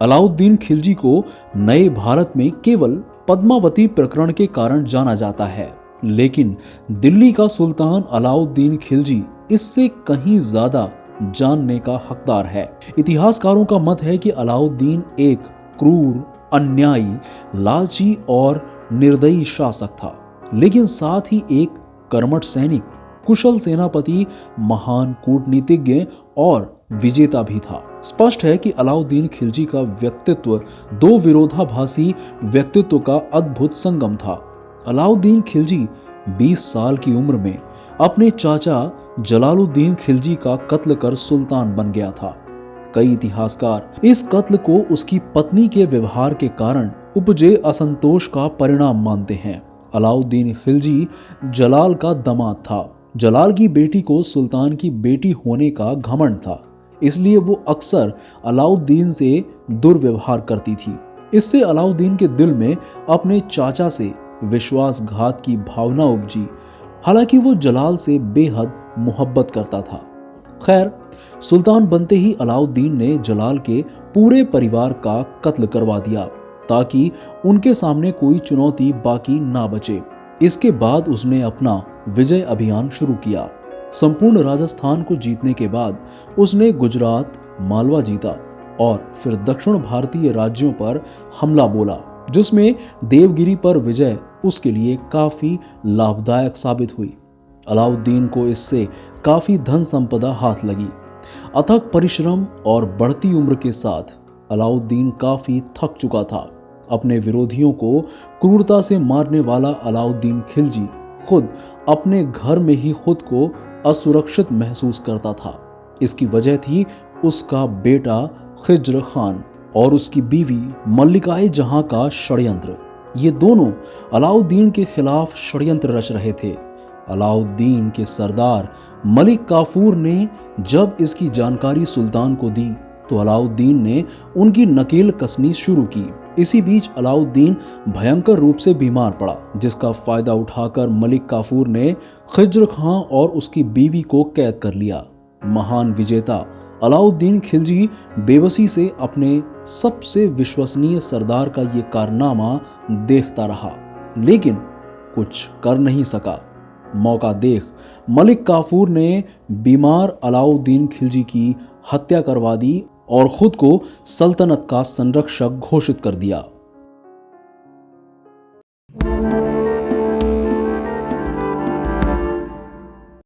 अलाउद्दीन खिलजी को नए भारत में केवल पद्मावती प्रकरण के कारण जाना जाता है, लेकिन दिल्ली का सुल्तान अलाउद्दीन खिलजी इससे कहीं ज्यादा जानने का हकदार है। इतिहासकारों का मत है कि अलाउद्दीन एक क्रूर, अन्यायी, लालची और निर्दयी शासक था, लेकिन साथ ही एक कर्मठ सैनिक, कुशल सेनापति, महान कूटनीतिज्ञ और विजेता भी था। स्पष्ट है कि अलाउद्दीन खिलजी का व्यक्तित्व दो विरोधाभासी व्यक्तित्व का अद्भुत संगम था। अलाउद्दीन खिलजी 20 साल की उम्र में अपने चाचा जलालुद्दीन खिलजी का कत्ल कर सुल्तान बन गया था। कई इतिहासकार इस कत्ल को उसकी पत्नी के व्यवहार के कारण उपजे असंतोष का परिणाम मानते हैं। अलाउद्दीन खिलजी जलाल का दामाद था। जलाल की बेटी को सुल्तान की बेटी होने का घमंड था, इसलिए वो अक्सर अलाउद्दीन से दुर्व्यवहार करती थी। इससे अलाउद्दीन के दिल में अपने चाचा से विश्वासघात की भावना उपजी। हालांकि वो जलाल से बेहद मोहब्बत करता था। खैर, सुल्तान बनते ही अलाउद्दीन ने जलाल के पूरे परिवार का कत्ल करवा दिया ताकि उनके सामने कोई चुनौती बाकी ना बचे। इसके बाद उसने अपना विजय अभियान शुरू किया। संपूर्ण राजस्थान को जीतने के बाद उसने गुजरात, मालवा जीता और फिर दक्षिण भारतीय राज्यों पर हमला बोला, जिसमें देवगिरी पर विजय उसके लिए काफी लाभदायक साबित हुई। अलाउद्दीन को इससे काफी धन संपदा हाथ लगी। अथक परिश्रम और बढ़ती उम्र के साथ अलाउद्दीन काफी थक चुका था। अपने विरोधियों को क्रूरता से मारने वाला अलाउद्दीन खिलजी खुद अपने घर में ही खुद को असुरक्षित महसूस करता था। इसकी वजह थी उसका बेटा खिज्र खान और उसकी बीवी मल्लिकाए जहां का षड्यंत्र। ये दोनों अलाउद्दीन के खिलाफ षड्यंत्र रच रहे थे। अलाउद्दीन के सरदार मलिक काफूर ने जब इसकी जानकारी सुल्तान को दी तो अलाउद्दीन ने उनकी नकेल कसनी शुरू की। इसी बीच अलाउद्दीन भयंकर रूप से बीमार पड़ा, जिसका फायदा उठाकर मलिक काफूर ने खिज्र खां और उसकी बीवी को कैद कर लिया। महान विजेता अलाउद्दीन खिलजी बेबसी से अपने सबसे विश्वसनीय सरदार का ये कारनामा देखता रहा, लेकिन कुछ कर नहीं सका। मौका देख मलिक काफूर ने बीमार अलाउद्दीन खिलजी की हत्या करवा दी और खुद को सल्तनत का संरक्षक घोषित कर दिया।